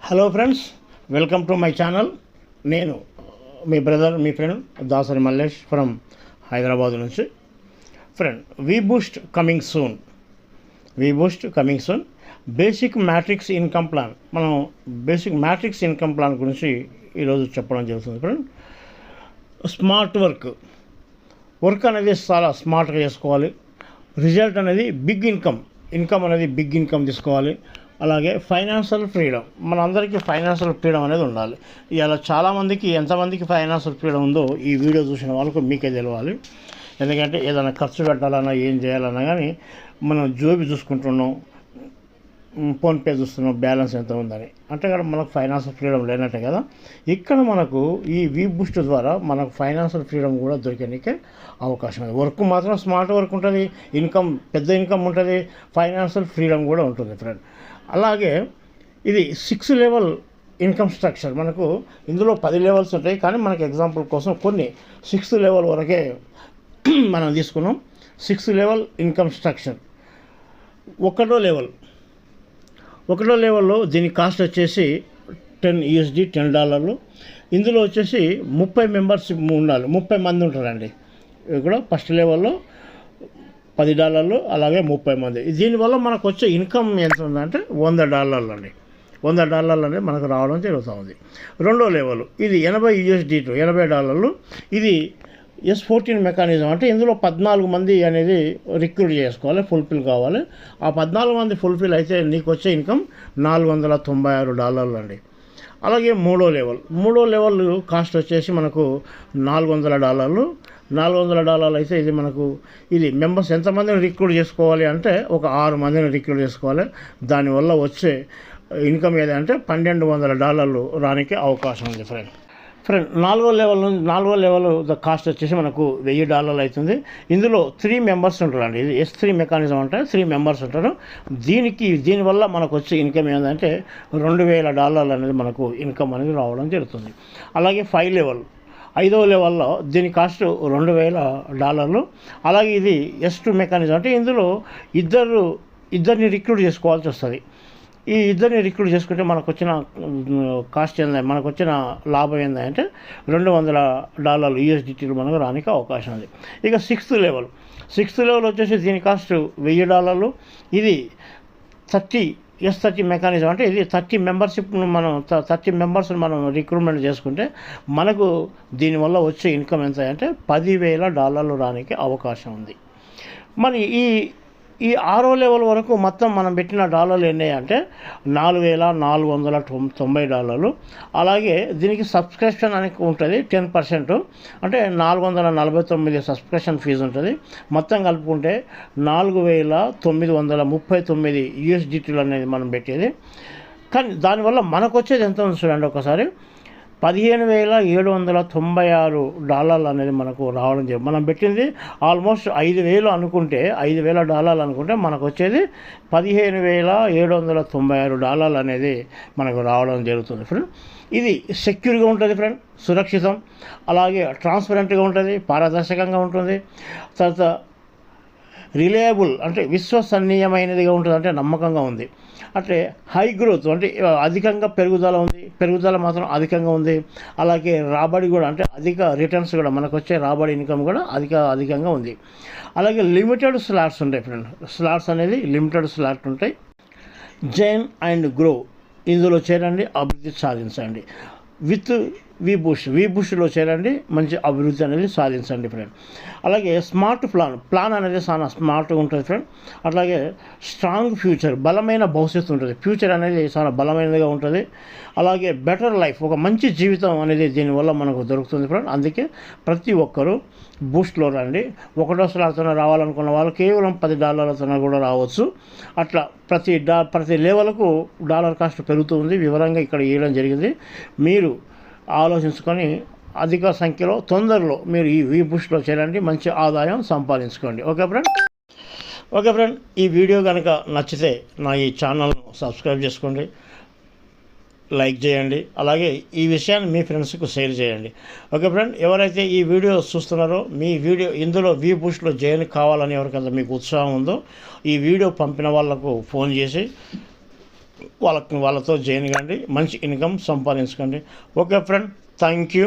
Hello friends, welcome to my channel. నేను మీ brother, మీ ఫ్రెండ్ దాసరి మల్లేష్ ఫ్రమ్ హైదరాబాద్ నుంచి. Friend, V Boost coming soon. Basic matrix income plan. మనం basic matrix income plan గురించి ఈరోజు చెప్పడం జరుగుతుంది. ఫ్రెండ్, స్మార్ట్ వర్క్ అనేది చాలా స్మార్ట్గా చేసుకోవాలి. రిజల్ట్ అనేది బిగ్ ఇన్కమ్ అనేది బిగ్ ఇన్కమ్ తీసుకోవాలి. అలాగే ఫైనాన్షియల్ ఫ్రీడమ్, మనందరికీ ఫైనాన్షియల్ ఫ్రీడమ్ అనేది ఉండాలి. ఇలా చాలామందికి, ఎంతమందికి ఫైనాన్షియల్ ఫ్రీడమ్ ఉందో ఈ వీడియో చూసిన వాళ్ళకు మీకే తెలియాలి. ఎందుకంటే ఏదైనా ఖర్చు పెట్టాలన్నా, ఏం చేయాలన్నా కానీ మనం జోబి చూసుకుంటున్నాం, ఫోన్పే చూస్తున్నాం, బ్యాలెన్స్ ఎంత ఉందని, అంటే కదా మనకు ఫైనాన్షియల్ ఫ్రీడమ్ లేనట్టే కదా. ఇక్కడ మనకు ఈ వీ బూస్ట్ ద్వారా మనకు ఫైనాన్షియల్ ఫ్రీడమ్ కూడా దొరికేందుకే అవకాశం ఉంది. వర్క్ మాత్రం స్మార్ట్ వర్క్ ఉంటుంది, పెద్ద ఇన్కమ్ ఉంటుంది, ఫైనాన్షియల్ ఫ్రీడమ్ కూడా ఉంటుంది. ఫ్రెండ్, అలాగే ఇది 6 లెవెల్ ఇన్కమ్ స్ట్రక్చర్. మనకు ఇందులో 10 లెవెల్స్ ఉంటాయి, కానీ మనకు ఎగ్జాంపుల్ కోసం కొన్ని 6 లెవెల్ వరకే మనం తీసుకున్నాం. 6 లెవెల్ ఇన్కమ్ స్ట్రక్చర్. ఒకటో లెవెల్లో దీని కాస్ట్ వచ్చేసి $10, $10. ఇందులో వచ్చేసి 30 మెంబర్స్ ఉండాలి, 30 మంది ఉంటారండి. ఇక్కడ ఫస్ట్ లెవెల్లో $10, అలాగే 30 మంది. దీనివల్ల మనకు వచ్చే ఇన్కమ్ ఎంత ఉందంటే $100 అండి. $100 అనేది మనకు రావడం జరుగుతుంది. రెండో లెవెల్ ఇది $80 to $80. ఇది S14 మెకానిజం. అంటే ఇందులో 14 మంది అనేది రిక్రూట్ చేసుకోవాలి, ఫుల్ఫిల్ కావాలి. ఆ 14 మంది ఫుల్ఫిల్ అయితే నీకు వచ్చే ఇన్కమ్ $496 అండి. అలాగే మూడో లెవెల్ కాస్ట్ వచ్చేసి మనకు $400. $400 అయితే ఇది మెంబర్స్ ఎంతమందిని రిక్రూట్ చేసుకోవాలి అంటే ఒక 6 మందిని రిక్రూట్ చేసుకోవాలి. దానివల్ల వచ్చే ఇన్కమ్ ఏదంటే $1,200 రానికి అవకాశం ఉంది. ఫ్రెండ్, నాలుగో లెవెల్ కాస్ట్ వచ్చేసి మనకు $1000 అవుతుంది. ఇందులో 3 మెంబర్స్ ఉంటారండి. ఇది S3 మెకానిజం అంటే 3 మెంబర్స్ ఉంటారు. దీనివల్ల మనకు వచ్చే ఇన్కమ్ ఏంటంటే $2000 అనేది మనకు ఇన్కమ్ అనేది రావడం జరుగుతుంది. అలాగే 5వ లెవెల్లో దీని కాస్ట్ $2000. అలాగే ఇది S2 మెకానిజం అంటే ఇందులో ఇద్దరిని రిక్రూట్ చేసుకోవాల్సి వస్తుంది. ఈ ఇద్దరిని రిక్రూట్ చేసుకుంటే మనకు వచ్చిన కాస్ట్ మనకు వచ్చిన లాభం ఏంటంటే $200 మనకు రానికి అవకాశం ఉంది. ఇక 6th లెవెల్ వచ్చేసి దీని కాస్ట్ $1000. ఇది 30 మెకానిజం అంటే ఇది 30 మెంబర్స్ని మనం రిక్రూట్మెంట్ చేసుకుంటే మనకు దీనివల్ల వచ్చే ఇన్కమ్ ఎంత అంటే $10,000 రానికి అవకాశం ఉంది. మరి ఈ 6వ లెవెల్ వరకు మొత్తం మనం పెట్టిన డాలర్లు ఎన్ని అంటే $4,490. అలాగే దీనికి సబ్స్క్రిప్షన్ అనేది ఉంటుంది 10%, అంటే $449 సబ్స్క్రిప్షన్ ఫీజు ఉంటుంది. మొత్తం కలుపుకుంటే $4,939 అనేది మనం పెట్టేది. కానీ దానివల్ల మనకు వచ్చేది ఎంత ఉంది చూడండి ఒకసారి, $15,796 అనేది మనకు రావడం జరిగింది. మనం పెట్టింది ఆల్మోస్ట్ $5,000 అనుకుంటే $5,000 మనకు వచ్చేది $15,796 అనేది మనకు రావడం జరుగుతుంది. ఫ్రెండ్, ఇది సెక్యూర్గా ఉంటుంది. ఫ్రెండ్, సురక్షితం, అలాగే ట్రాన్స్పరెంట్గా ఉంటుంది, పారదర్శకంగా ఉంటుంది. తర్వాత రిలయబుల్ అంటే విశ్వసనీయమైనదిగా ఉంటుంది, అంటే నమ్మకంగా ఉంది. అంటే హై గ్రోత్ అంటే అధికంగా పెరుగుదల మాత్రం అధికంగా ఉంది. అలాగే రాబడి కూడా అంటే అధిక రిటర్న్స్ కూడా మనకు వచ్చే రాబడి ఇన్కమ్ కూడా అధికంగా ఉంది. అలాగే లిమిటెడ్ స్లాట్స్ ఉంటాయి. ఫ్రెండ్, స్లాట్స్ అనేది లిమిటెడ్ స్లాట్ ఉంటాయి. జైన్ అండ్ గ్రో ఇందులో చేరండి, అభివృద్ధి సాధించండి. విత్ వీ బూస్ట్లో చేరండి, మంచి అభివృద్ధి అనేది సాధించండి. ఫ్రెండ్, అలాగే స్మార్ట్ ప్లాన్ అనేది చాలా స్మార్ట్గా ఉంటుంది. ఫ్రెండ్, అట్లాగే స్ట్రాంగ్ ఫ్యూచర్, బలమైన భవిష్యత్తు ఉంటుంది. ఫ్యూచర్ అనేది చాలా బలమైనదిగా ఉంటుంది. అలాగే బెటర్ లైఫ్, ఒక మంచి జీవితం అనేది దీనివల్ల మనకు దొరుకుతుంది. ఫ్రెండ్, అందుకే ప్రతి ఒక్కరూ బూస్ట్లో రండి. 1వ స్లాట్తో రావాలనుకున్న వాళ్ళు కేవలం $10 కూడా రావచ్చు. అట్లా ప్రతి లెవెల్కు డాలర్ కాస్ట్ పెరుగుతుంది. వివరంగా ఇక్కడ ఇవ్వడం జరిగింది. మీరు ఆలోచించుకొని అధిక సంఖ్యలో తొందరలో మీరు ఈ వీ బూస్ట్లో చేరండి, మంచి ఆదాయం సంపాదించుకోండి. ఓకే ఫ్రెండ్, ఈ వీడియో కనుక నచ్చితే నా ఈ ఛానల్ను సబ్స్క్రైబ్ చేసుకోండి, లైక్ చేయండి. అలాగే ఈ విషయాన్ని మీ ఫ్రెండ్స్కు షేర్ చేయండి. ఓకే ఫ్రెండ్, ఎవరైతే ఈ వీడియో చూస్తున్నారో ఇందులో వీ బూస్ట్లో జాయిన్ కావాలని ఎవరికైతే మీకు ఉత్సాహం ఉందో ఈ వీడియో పంపిన వాళ్ళకు ఫోన్ చేసి వాళ్ళతో జాయిన్ కండి, మంచి ఇన్కమ్ సంపాదించకండి. Okay friend, thank you.